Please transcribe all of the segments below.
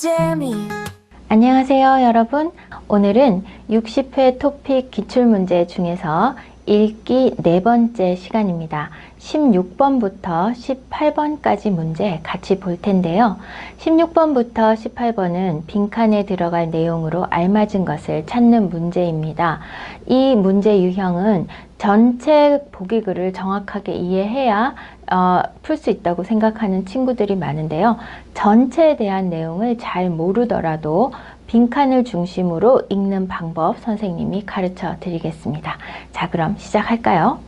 재미. 안녕하세요 여러분. 오늘은 60회 토픽 기출문제 중에서 읽기 네 번째 시간입니다. 16번부터 18번까지 문제 같이 볼 텐데요. 16번부터 18번은 빈칸에 들어갈 내용으로 알맞은 것을 찾는 문제입니다. 이 문제 유형은 전체 보기글을 정확하게 이해해야 풀 수 있다고 생각하는 친구들이 많은데요. 전체에 대한 내용을 잘 모르더라도 빈칸을 중심으로 읽는 방법 선생님이 가르쳐 드리겠습니다. 자, 그럼 시작할까요?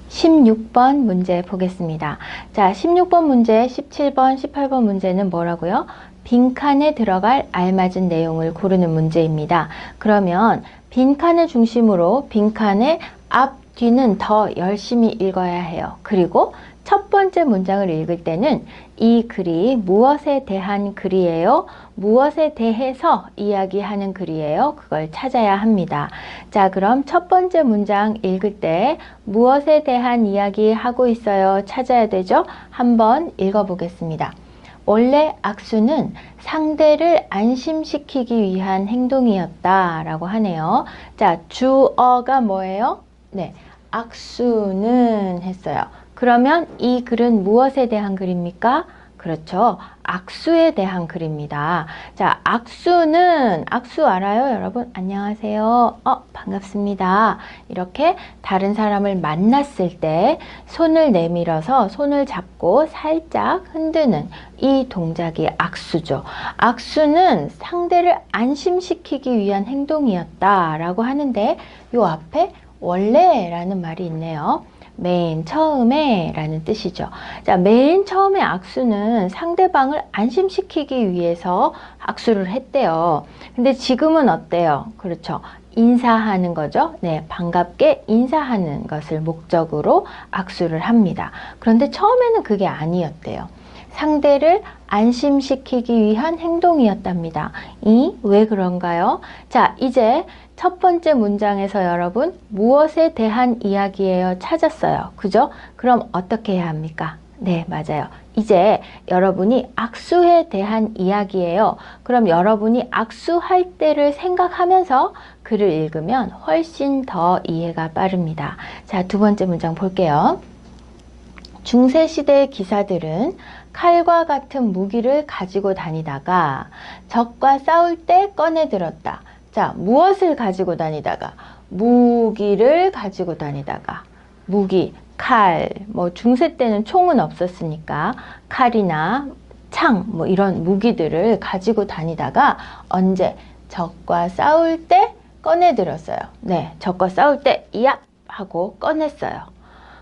16번 문제 보겠습니다. 자, 16번 문제, 17번, 18번 문제는 뭐라고요? 빈칸에 들어갈 알맞은 내용을 고르는 문제입니다. 그러면 빈칸을 중심으로 빈칸의 앞, 뒤는 더 열심히 읽어야 해요. 그리고 첫 번째 문장을 읽을 때는 이 글이 무엇에 대한 글이에요? 무엇에 대해서 이야기하는 글이에요? 그걸 찾아야 합니다. 자, 그럼 첫 번째 문장 읽을 때 무엇에 대한 이야기 하고 있어요? 찾아야 되죠? 한번 읽어보겠습니다. 원래 악수는 상대를 안심시키기 위한 행동이었다 라고 하네요. 자, 주어가 뭐예요? 네, 악수는 했어요. 그러면 이 글은 무엇에 대한 글입니까? 그렇죠. 악수에 대한 글입니다. 자, 악수는, 악수 알아요, 여러분? 안녕하세요. 반갑습니다. 이렇게 다른 사람을 만났을 때 손을 내밀어서 손을 잡고 살짝 흔드는 이 동작이 악수죠. 악수는 상대를 안심시키기 위한 행동이었다라고 하는데 요 앞에 원래라는 말이 있네요. 맨 처음에 라는 뜻이죠. 자, 맨 처음에 악수는 상대방을 안심시키기 위해서 악수를 했대요. 근데 지금은 어때요? 그렇죠. 인사하는 거죠. 네, 반갑게 인사하는 것을 목적으로 악수를 합니다. 그런데 처음에는 그게 아니었대요. 상대를 안심시키기 위한 행동이었답니다. 왜 그런가요? 자, 이제 첫 번째 문장에서 여러분 무엇에 대한 이야기예요? 찾았어요. 그죠? 그럼 어떻게 해야 합니까? 네, 맞아요. 이제 여러분이 악수에 대한 이야기예요. 그럼 여러분이 악수할 때를 생각하면서 글을 읽으면 훨씬 더 이해가 빠릅니다. 자, 두 번째 문장 볼게요. 중세시대의 기사들은 칼과 같은 무기를 가지고 다니다가 적과 싸울 때 꺼내 들었다. 자, 무엇을 가지고 다니다가? 무기를 가지고 다니다가. 무기, 칼, 뭐 중세 때는 총은 없었으니까 칼이나 창, 뭐 이런 무기들을 가지고 다니다가 언제? 적과 싸울 때 꺼내 들었어요. 네, 적과 싸울 때 이야! 하고 꺼냈어요.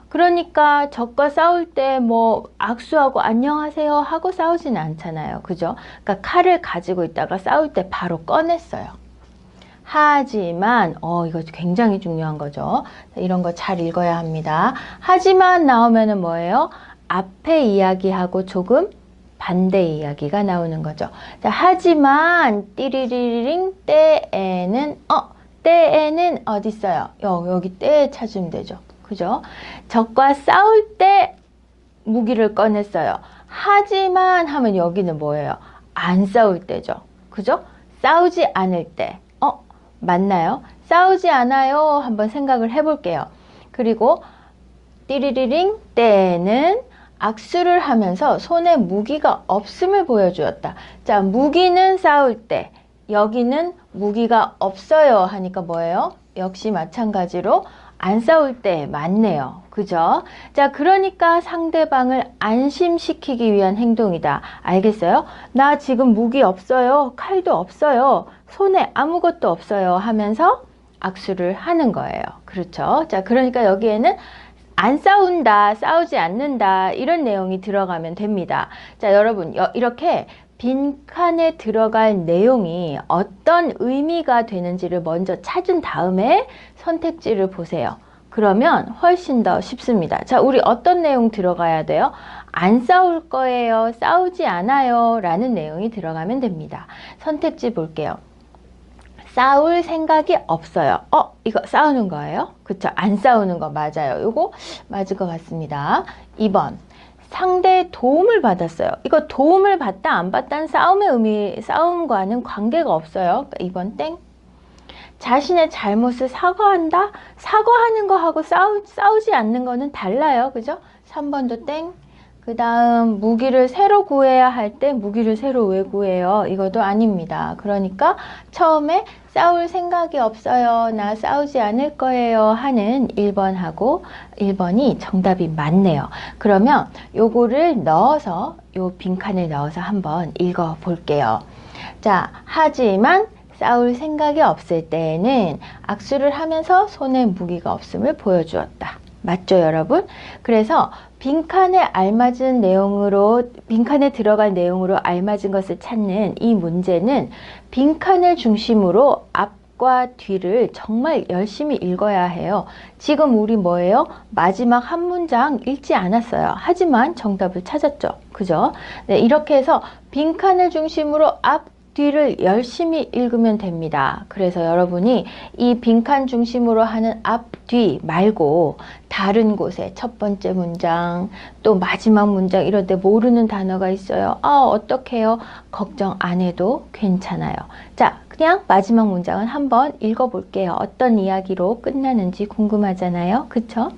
그러니까 적과 싸울 때 뭐 악수하고 안녕하세요 하고 싸우진 않잖아요. 그죠? 그러니까 칼을 가지고 있다가 싸울 때 바로 꺼냈어요. 하지만 이거 굉장히 중요한 거죠. 이런 거 잘 읽어야 합니다. 하지만 나오면은 뭐예요? 앞에 이야기하고 조금 반대 이야기가 나오는 거죠. 자, 하지만 띠리리링 때에는 때에는 어디 있어요? 여기 때에 찾으면 되죠. 그죠? 적과 싸울 때 무기를 꺼냈어요. 하지만 하면 여기는 뭐예요? 안 싸울 때죠. 그죠? 싸우지 않을 때. 맞나요? 싸우지 않아요. 한번 생각을 해볼게요. 그리고 띠리리링 때는 악수를 하면서 손에 무기가 없음을 보여주었다. 자, 무기는 싸울 때, 여기는 무기가 없어요 하니까 뭐예요? 역시 마찬가지로 안 싸울 때 맞네요. 그죠? 자, 그러니까 상대방을 안심시키기 위한 행동이다. 알겠어요? 나 지금 무기 없어요. 칼도 없어요. 손에 아무것도 없어요 하면서 악수를 하는 거예요. 그렇죠? 자, 그러니까 여기에는 안 싸운다, 싸우지 않는다 이런 내용이 들어가면 됩니다. 자, 여러분 이렇게 빈칸에 들어갈 내용이 어떤 의미가 되는지를 먼저 찾은 다음에 선택지를 보세요. 그러면 훨씬 더 쉽습니다. 자, 우리 어떤 내용 들어가야 돼요? 안 싸울 거예요. 싸우지 않아요. 라는 내용이 들어가면 됩니다. 선택지 볼게요. 싸울 생각이 없어요. 이거 싸우는 거예요? 그쵸? 안 싸우는 거 맞아요. 이거 맞을 것 같습니다. 2번. 상대의 도움을 받았어요. 이거 도움을 받다 안 받다는 싸움의 의미, 싸움과는 관계가 없어요. 그러니까 2번 땡. 자신의 잘못을 사과한다? 사과하는 거하고 싸우지 않는 거는 달라요. 그죠? 3번도 땡. 그 다음 무기를 새로 구해야 할 때 무기를 새로 왜 구해요? 이것도 아닙니다. 그러니까 처음에 싸울 생각이 없어요. 나 싸우지 않을 거예요. 하는 1번하고 1번이 정답이 맞네요. 그러면 요거를 넣어서 요 빈칸을 넣어서 한번 읽어 볼게요. 자, 하지만 싸울 생각이 없을 때에는 악수를 하면서 손에 무기가 없음을 보여주었다. 맞죠, 여러분? 그래서 빈칸에 알맞은 내용으로, 빈칸에 들어갈 내용으로 알맞은 것을 찾는 이 문제는 빈칸을 중심으로 앞과 뒤를 정말 열심히 읽어야 해요. 지금 우리 뭐예요? 마지막 한 문장 읽지 않았어요. 하지만 정답을 찾았죠. 그죠? 네, 이렇게 해서 빈칸을 중심으로 앞, 뒤를 열심히 읽으면 됩니다. 그래서 여러분이 이 빈칸 중심으로 하는 앞, 뒤 말고 다른 곳에 첫 번째 문장, 또 마지막 문장 이럴 때 모르는 단어가 있어요. 어떡해요? 걱정 안 해도 괜찮아요. 자, 그냥 마지막 문장은 한번 읽어볼게요. 어떤 이야기로 끝나는지 궁금하잖아요. 그쵸?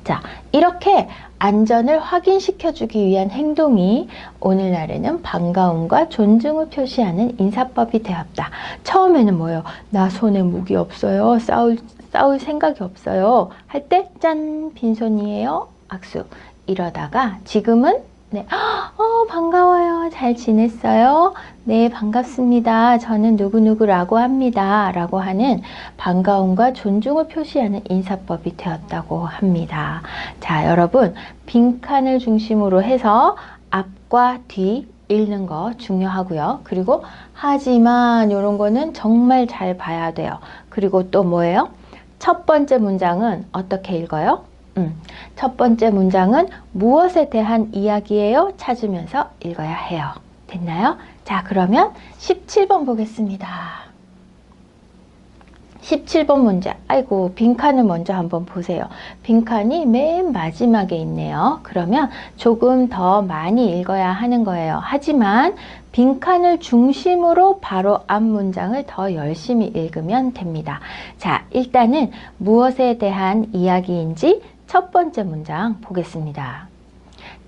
자, 이렇게 안전을 확인시켜주기 위한 행동이 오늘날에는 반가움과 존중을 표시하는 인사법이 되었다. 처음에는 뭐예요? 나 손에 무기 없어요. 싸울 생각이 없어요. 할 때 짠! 빈손이에요. 악수. 이러다가 지금은 네, 반가워요. 잘 지냈어요? 네, 반갑습니다. 저는 누구누구라고 합니다. 라고 하는 반가움과 존중을 표시하는 인사법이 되었다고 합니다. 자, 여러분, 빈칸을 중심으로 해서 앞과 뒤 읽는 거 중요하고요. 그리고 하지만 이런 거는 정말 잘 봐야 돼요. 그리고 또 뭐예요? 첫 번째 문장은 어떻게 읽어요? 첫 번째 문장은 무엇에 대한 이야기예요? 찾으면서 읽어야 해요. 됐나요? 자, 그러면 17번 보겠습니다. 17번 문제. 아이고, 빈칸을 먼저 한번 보세요. 빈칸이 맨 마지막에 있네요. 그러면 조금 더 많이 읽어야 하는 거예요. 하지만 빈칸을 중심으로 바로 앞 문장을 더 열심히 읽으면 됩니다. 자, 일단은 무엇에 대한 이야기인지 첫 번째 문장 보겠습니다.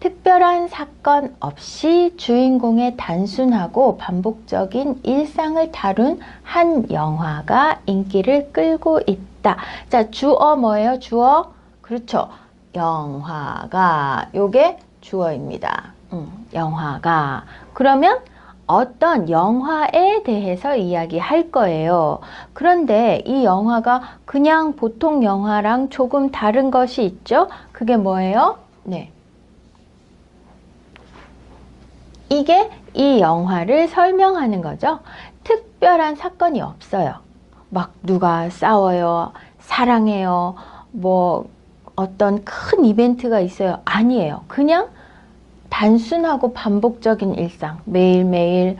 특별한 사건 없이 주인공의 단순하고 반복적인 일상을 다룬 한 영화가 인기를 끌고 있다. 자, 주어 뭐예요? 주어? 그렇죠. 영화가. 요게 주어입니다. 영화가. 그러면 어떤 영화에 대해서 이야기할 거예요. 그런데 이 영화가 그냥 보통 영화랑 조금 다른 것이 있죠? 그게 뭐예요? 네. 이게 이 영화를 설명하는 거죠. 특별한 사건이 없어요. 막 누가 싸워요, 사랑해요, 뭐 어떤 큰 이벤트가 있어요. 아니에요. 그냥 단순하고 반복적인 일상, 매일매일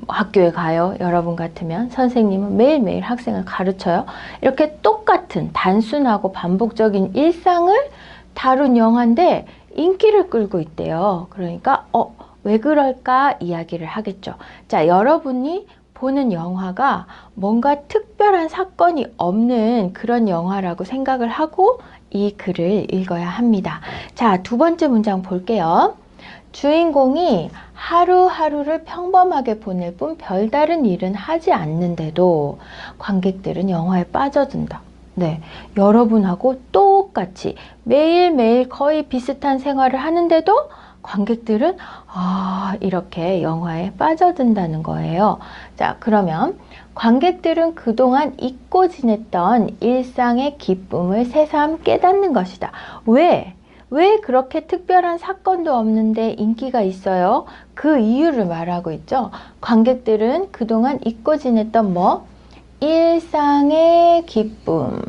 학교에 가요. 여러분 같으면 선생님은 매일매일 학생을 가르쳐요. 이렇게 똑같은 단순하고 반복적인 일상을 다룬 영화인데 인기를 끌고 있대요. 그러니까 왜 그럴까 이야기를 하겠죠. 자, 여러분이 보는 영화가 뭔가 특별한 사건이 없는 그런 영화라고 생각을 하고 이 글을 읽어야 합니다. 자, 두 번째 문장 볼게요. 주인공이 하루하루를 평범하게 보낼 뿐 별다른 일은 하지 않는데도 관객들은 영화에 빠져든다. 네, 여러분하고 똑같이 매일매일 거의 비슷한 생활을 하는데도 관객들은 이렇게 영화에 빠져든다는 거예요. 자, 그러면 관객들은 그동안 잊고 지냈던 일상의 기쁨을 새삼 깨닫는 것이다. 왜 그렇게 특별한 사건도 없는데 인기가 있어요? 그 이유를 말하고 있죠. 관객들은 그동안 잊고 지냈던 일상의 기쁨,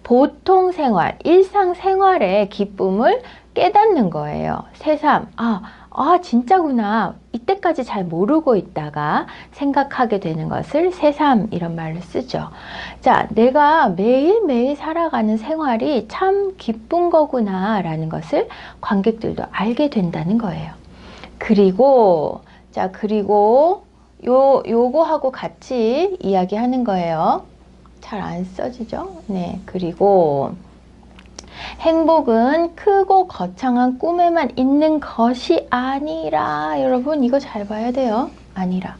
보통 생활, 일상생활의 기쁨을 깨닫는 거예요. 새삼, 아, 진짜구나. 이때까지 잘 모르고 있다가 생각하게 되는 것을 새삼 이런 말을 쓰죠. 자, 내가 매일매일 살아가는 생활이 참 기쁜 거구나 라는 것을 관객들도 알게 된다는 거예요. 그리고, 자, 그리고 요거하고 같이 이야기하는 거예요. 잘 안 써지죠? 네, 그리고 행복은 크고 거창한 꿈에만 있는 것이 아니라, 여러분 이거 잘 봐야 돼요. 아니라.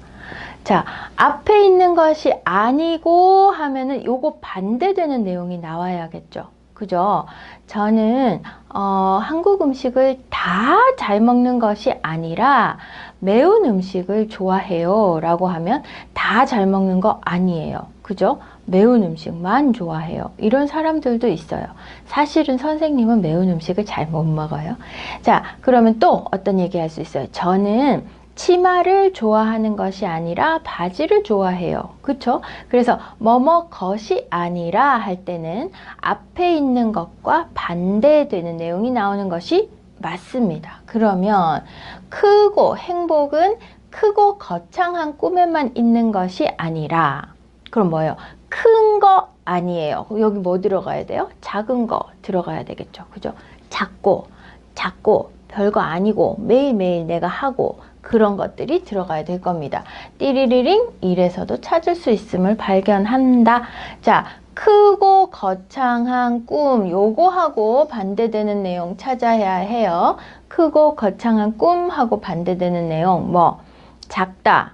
자, 앞에 있는 것이 아니고 하면은 요거 반대되는 내용이 나와야겠죠. 그죠? 저는 한국 음식을 다 잘 먹는 것이 아니라 매운 음식을 좋아해요 라고 하면 다 잘 먹는 거 아니에요. 그죠? 매운 음식만 좋아해요. 이런 사람들도 있어요. 사실은 선생님은 매운 음식을 잘 못 먹어요. 자, 그러면 또 어떤 얘기 할 수 있어요? 저는 치마를 좋아하는 것이 아니라 바지를 좋아해요. 그쵸? 그래서 뭐뭐 것이 아니라 할 때는 앞에 있는 것과 반대되는 내용이 나오는 것이 맞습니다. 그러면 행복은 크고 거창한 꿈에만 있는 것이 아니라, 그럼 뭐예요? 큰 거 아니에요. 여기 뭐 들어가야 돼요? 작은 거 들어가야 되겠죠. 그죠? 작고 별거 아니고 매일매일 내가 하고 그런 것들이 들어가야 될 겁니다. 띠리리링 이래서도 찾을 수 있음을 발견한다. 자, 크고 거창한 꿈 요거하고 반대되는 내용 찾아야 해요. 크고 거창한 꿈하고 반대되는 내용 뭐 작다.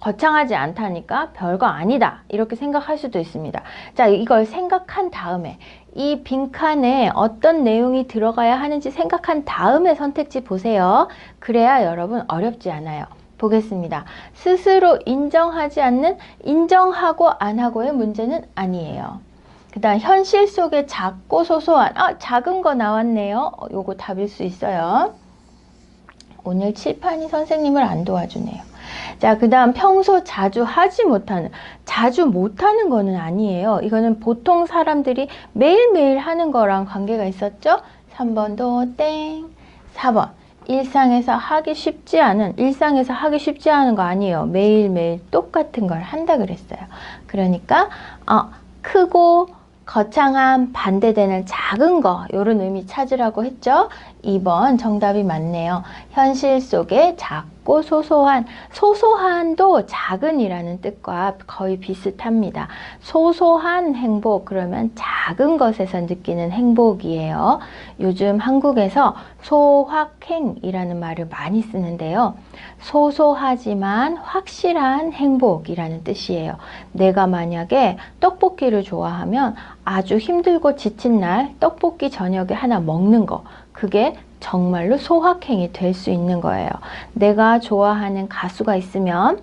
거창하지 않다니까 별거 아니다. 이렇게 생각할 수도 있습니다. 자, 이걸 생각한 다음에 이 빈칸에 어떤 내용이 들어가야 하는지 생각한 다음에 선택지 보세요. 그래야 여러분 어렵지 않아요. 보겠습니다. 스스로 인정하지 않는 인정하고 안 하고의 문제는 아니에요. 그 다음 현실 속에 작고 소소한 작은 거 나왔네요. 요거 답일 수 있어요. 오늘 칠판이 선생님을 안 도와주네요. 자, 그 다음 평소 자주 하지 못하는, 자주 못하는 거는 아니에요. 이거는 보통 사람들이 매일매일 하는 거랑 관계가 있었죠? 3번도 땡. 4번 일상에서 하기 쉽지 않은 거 아니에요. 매일매일 똑같은 걸 한다 그랬어요. 그러니까 크고 거창한 반대되는 작은 거 이런 의미 찾으라고 했죠. 2번 정답이 맞네요. 현실 속에 작고 소소한도 작은이라는 뜻과 거의 비슷합니다. 소소한 행복 그러면 작은 것에서 느끼는 행복이에요. 요즘 한국에서 소확행이라는 말을 많이 쓰는데요. 소소하지만 확실한 행복이라는 뜻이에요. 내가 만약에 떡볶이를 좋아하면 아주 힘들고 지친 날 떡볶이 저녁에 하나 먹는 거, 그게 정말로 소확행이 될 수 있는 거예요. 내가 좋아하는 가수가 있으면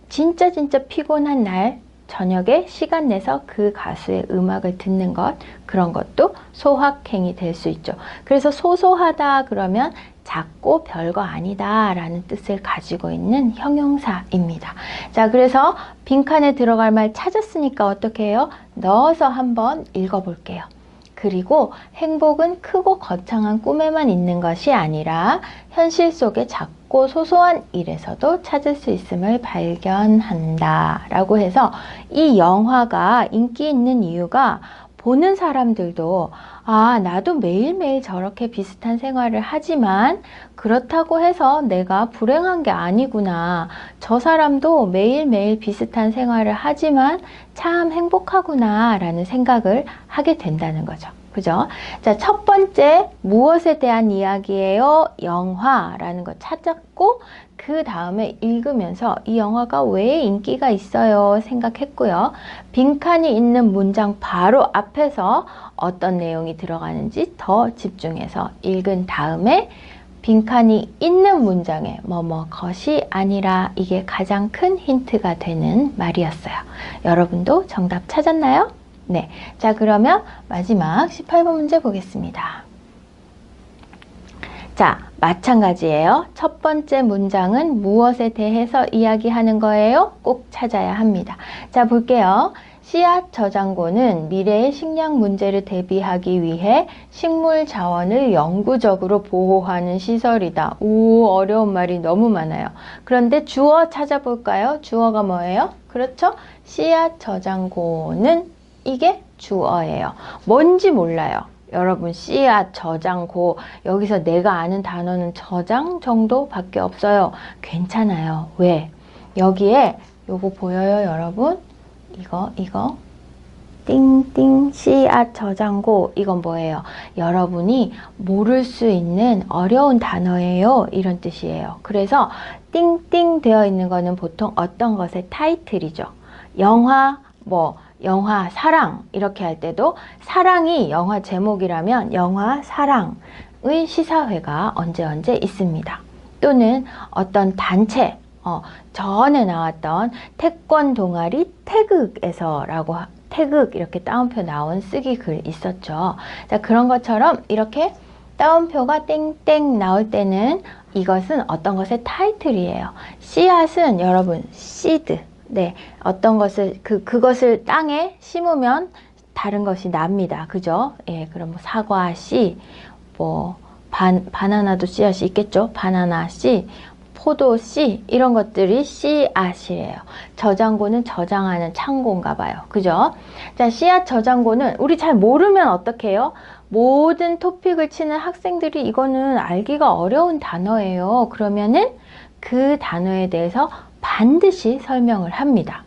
진짜 피곤한 날 저녁에 시간 내서 그 가수의 음악을 듣는 것, 그런 것도 소확행이 될 수 있죠. 그래서 소소하다 그러면 작고 별거 아니다 라는 뜻을 가지고 있는 형용사입니다. 자, 그래서 빈칸에 들어갈 말 찾았으니까 어떻게 해요? 넣어서 한번 읽어볼게요. 그리고 행복은 크고 거창한 꿈에만 있는 것이 아니라 현실 속의 작고 소소한 일에서도 찾을 수 있음을 발견한다 라고 해서 이 영화가 인기 있는 이유가 보는 사람들도 나도 매일매일 저렇게 비슷한 생활을 하지만 그렇다고 해서 내가 불행한 게 아니구나. 저 사람도 매일매일 비슷한 생활을 하지만 참 행복하구나 라는 생각을 하게 된다는 거죠. 그죠? 자, 첫 번째 무엇에 대한 이야기예요? 영화라는 거 찾았고 그 다음에 읽으면서 이 영화가 왜 인기가 있어요? 생각했고요. 빈칸이 있는 문장 바로 앞에서 어떤 내용이 들어가는지 더 집중해서 읽은 다음에 빈칸이 있는 문장에 뭐뭐 것이 아니라 이게 가장 큰 힌트가 되는 말이었어요. 여러분도 정답 찾았나요? 네. 자, 그러면 마지막 18번 문제 보겠습니다. 자, 마찬가지예요. 첫 번째 문장은 무엇에 대해서 이야기하는 거예요? 꼭 찾아야 합니다. 자, 볼게요. 씨앗 저장고는 미래의 식량 문제를 대비하기 위해 식물 자원을 영구적으로 보호하는 시설이다. 오, 어려운 말이 너무 많아요. 그런데 주어 찾아볼까요? 주어가 뭐예요? 그렇죠? 씨앗 저장고는 이게 주어예요. 뭔지 몰라요. 여러분, 씨앗, 저장고, 여기서 내가 아는 단어는 저장 정도밖에 없어요. 괜찮아요. 왜? 여기에 요거 보여요, 여러분? 이거. 띵띵, 씨앗, 저장고. 이건 뭐예요? 여러분이 모를 수 있는 어려운 단어예요. 이런 뜻이에요. 그래서 띵띵 되어 있는 거는 보통 어떤 것의 타이틀이죠. 영화, 영화 사랑 이렇게 할 때도 사랑이 영화 제목이라면 영화 사랑의 시사회가 언제 있습니다. 또는 어떤 단체, 전에 나왔던 태권 동아리 태극에서라고 태극 이렇게 따옴표 나온 쓰기 글 있었죠. 자, 그런 것처럼 이렇게 따옴표가 땡땡 나올 때는 이것은 어떤 것의 타이틀이에요. 씨앗은 여러분 씨드. 네, 어떤 것을 그것을 땅에 심으면 다른 것이 납니다. 그죠? 예, 그럼 뭐 사과 씨, 바나나도 씨앗이 있겠죠? 바나나 씨, 포도 씨, 이런 것들이 씨앗이에요. 저장고는 저장하는 창고인가 봐요. 그죠? 자, 씨앗 저장고는 우리 잘 모르면 어떻게 해요? 모든 토픽을 치는 학생들이 이거는 알기가 어려운 단어예요. 그러면은 그 단어에 대해서 반드시 설명을 합니다.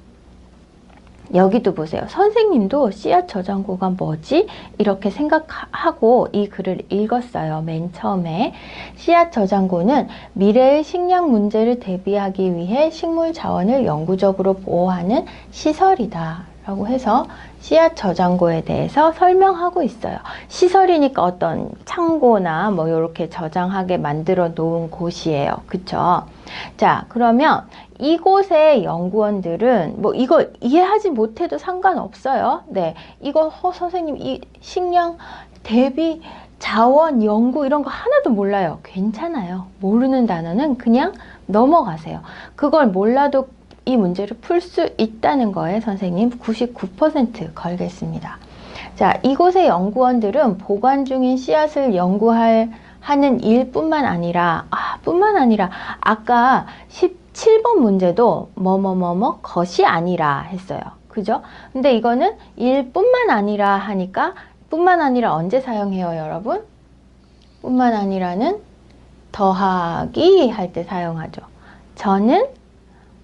여기도 보세요. 선생님도 씨앗 저장고가 뭐지? 이렇게 생각하고 이 글을 읽었어요. 맨 처음에. 씨앗 저장고는 미래의 식량 문제를 대비하기 위해 식물 자원을 영구적으로 보호하는 시설이다. 라고 해서 씨앗 저장고에 대해서 설명하고 있어요. 시설이니까 어떤 창고나 뭐 이렇게 저장하게 만들어 놓은 곳이에요. 그쵸? 자, 그러면 이곳의 연구원들은 뭐 이거 이해하지 못해도 상관없어요. 네, 이거 선생님 이 식량 대비 자원 연구 이런 거 하나도 몰라요. 괜찮아요. 모르는 단어는 그냥 넘어가세요. 그걸 몰라도 이 문제를 풀 수 있다는 거에 선생님 99% 걸겠습니다. 자, 이곳의 연구원들은 보관 중인 씨앗을 하는 일뿐만 아니라 아까 17번 문제도 것이 아니라 했어요. 그죠? 근데 이거는 일뿐만 아니라 하니까 뿐만 아니라 언제 사용해요, 여러분? 뿐만 아니라는 더하기 할 때 사용하죠. 저는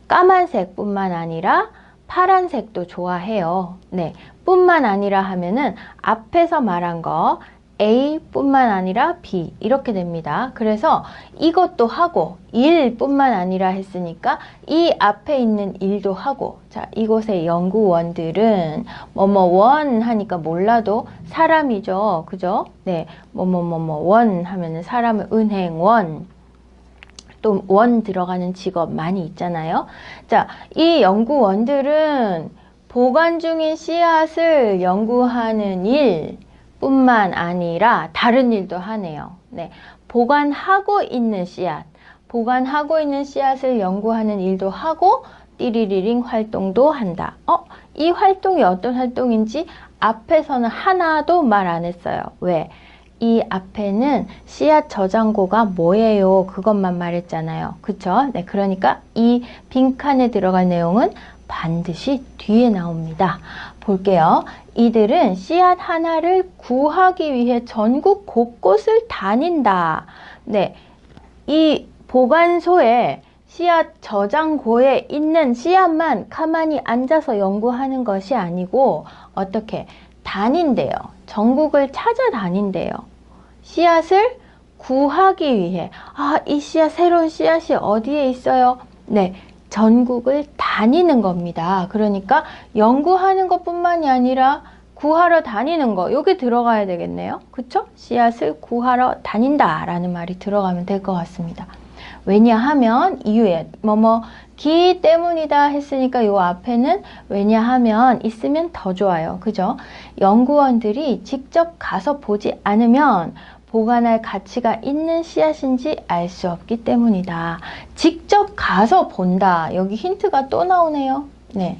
까만색 뿐만 아니라 파란색도 좋아해요. 네, 뿐만 아니라 하면은 앞에서 말한 거 A 뿐만 아니라 B 이렇게 됩니다. 그래서 이것도 하고 일 뿐만 아니라 했으니까 이 앞에 있는 일도 하고, 자, 이곳의 연구원들은 원 하니까 몰라도 사람이죠. 그죠? 네, 원 하면은 사람을 은행원, 또 원 들어가는 직업 많이 있잖아요. 자, 이 연구원들은 보관 중인 씨앗을 연구하는 일 뿐만 아니라 다른 일도 하네요. 네, 보관하고 있는 씨앗을 연구하는 일도 하고 띠리리링 활동도 한다. 이 활동이 어떤 활동인지 앞에서는 하나도 말 안 했어요. 왜? 이 앞에는 씨앗 저장고가 뭐예요? 그것만 말했잖아요. 그쵸? 네, 그러니까 이 빈칸에 들어갈 내용은 반드시 뒤에 나옵니다. 볼게요. 이들은 씨앗 하나를 구하기 위해 전국 곳곳을 다닌다. 네, 이 보관소에 씨앗 저장고에 있는 씨앗만 가만히 앉아서 연구하는 것이 아니고 어떻게 다닌대요. 전국을 찾아다닌대요. 씨앗을 구하기 위해. 이 씨앗, 새로운 씨앗이 어디에 있어요? 네, 전국을 다니는 겁니다. 그러니까 연구하는 것뿐만이 아니라 구하러 다니는 거, 여기 들어가야 되겠네요. 그쵸? 씨앗을 구하러 다닌다 라는 말이 들어가면 될 것 같습니다. 왜냐하면 이유에 기 때문이다 했으니까 요 앞에는 왜냐하면 있으면 더 좋아요. 그죠? 연구원들이 직접 가서 보지 않으면 보관할 가치가 있는 씨앗인지 알 수 없기 때문이다. 직접 가서 본다. 여기 힌트가 또 나오네요. 네.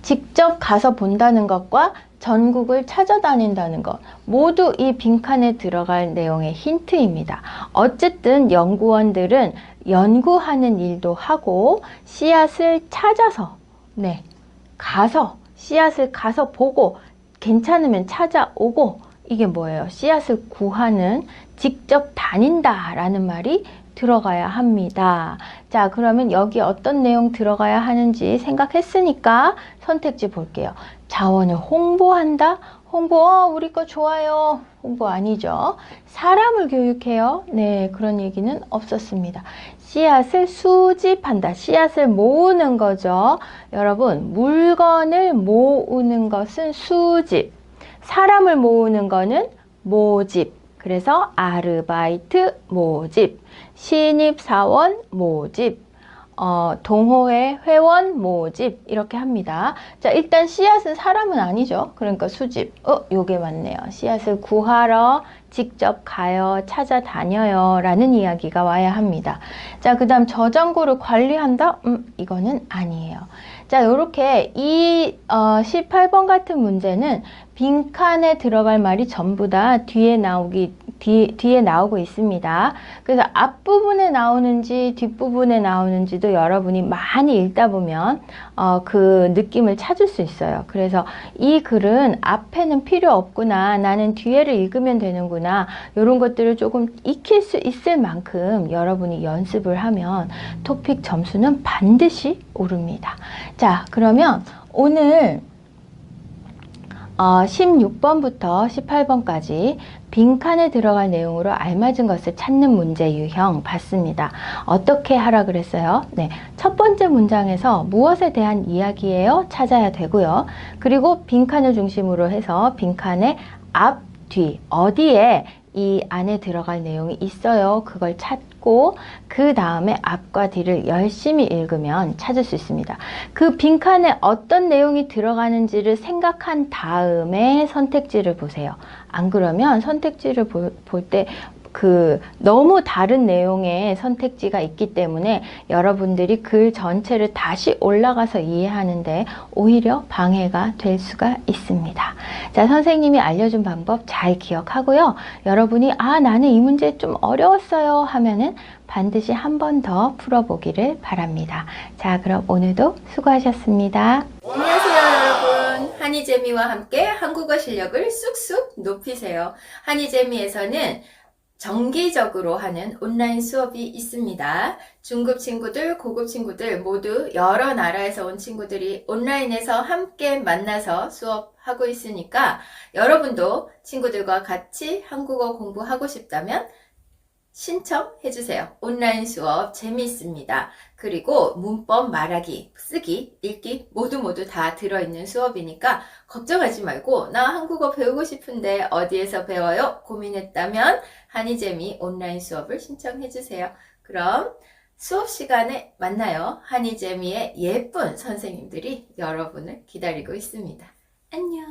직접 가서 본다는 것과 전국을 찾아다닌다는 것 모두 이 빈칸에 들어갈 내용의 힌트입니다. 어쨌든 연구원들은 연구하는 일도 하고 씨앗을 찾아서 가서 씨앗을 가서 보고 괜찮으면 찾아오고 이게 뭐예요? 씨앗을 구하는 직접 다닌다 라는 말이 들어가야 합니다. 자, 그러면 여기 어떤 내용 들어가야 하는지 생각했으니까 선택지 볼게요. 자원을 홍보한다? 우리 거 좋아요. 홍보 아니죠. 사람을 교육해요. 네, 그런 얘기는 없었습니다. 씨앗을 수집한다. 씨앗을 모으는 거죠. 여러분, 물건을 모으는 것은 수집. 사람을 모으는 거는 모집. 그래서 아르바이트 모집, 신입사원 모집, 동호회 회원 모집 이렇게 합니다. 자, 일단 씨앗은 사람은 아니죠. 그러니까 수집. 요게 맞네요. 씨앗을 구하러 직접 가요, 찾아다녀요 라는 이야기가 와야 합니다. 자, 그 다음 저장고를 관리한다? 이거는 아니에요. 자, 요렇게 이 18번 같은 문제는 빈칸에 들어갈 말이 전부 다 뒤에 나오고 있습니다. 그래서 앞부분에 나오는지 뒷부분에 나오는지도 여러분이 많이 읽다 보면 그 느낌을 찾을 수 있어요. 그래서 이 글은 앞에는 필요 없구나, 나는 뒤에를 읽으면 되는구나, 이런 것들을 조금 익힐 수 있을 만큼 여러분이 연습을 하면 토픽 점수는 반드시 오릅니다. 자, 그러면 오늘 16번부터 18번까지 빈칸에 들어갈 내용으로 알맞은 것을 찾는 문제 유형 봤습니다. 어떻게 하라 그랬어요? 네, 첫 번째 문장에서 무엇에 대한 이야기예요? 찾아야 되고요. 그리고 빈칸을 중심으로 해서 빈칸의 앞, 뒤, 어디에 이 안에 들어갈 내용이 있어요. 그걸 찾고 그 다음에 앞과 뒤를 열심히 읽으면 찾을 수 있습니다. 그 빈칸에 어떤 내용이 들어가는지를 생각한 다음에 선택지를 보세요. 안 그러면 선택지를 볼 때 너무 다른 내용의 선택지가 있기 때문에 여러분들이 글 전체를 다시 올라가서 이해하는데 오히려 방해가 될 수가 있습니다. 자, 선생님이 알려준 방법 잘 기억하고요. 여러분이 나는 이 문제 좀 어려웠어요 하면은 반드시 한 번 더 풀어보기를 바랍니다. 자, 그럼 오늘도 수고하셨습니다. 안녕하세요 여러분, 한이재미와 함께 한국어 실력을 쑥쑥 높이세요. 한이재미에서는 정기적으로 하는 온라인 수업이 있습니다. 중급 친구들, 고급 친구들 모두 여러 나라에서 온 친구들이 온라인에서 함께 만나서 수업하고 있으니까 여러분도 친구들과 같이 한국어 공부하고 싶다면 신청해주세요. 온라인 수업 재미있습니다. 그리고 문법, 말하기, 쓰기, 읽기 모두 다 들어있는 수업이니까 걱정하지 말고 나 한국어 배우고 싶은데 어디에서 배워요? 고민했다면 한이재미 온라인 수업을 신청해주세요. 그럼 수업 시간에 만나요. 한이재미의 예쁜 선생님들이 여러분을 기다리고 있습니다. 안녕.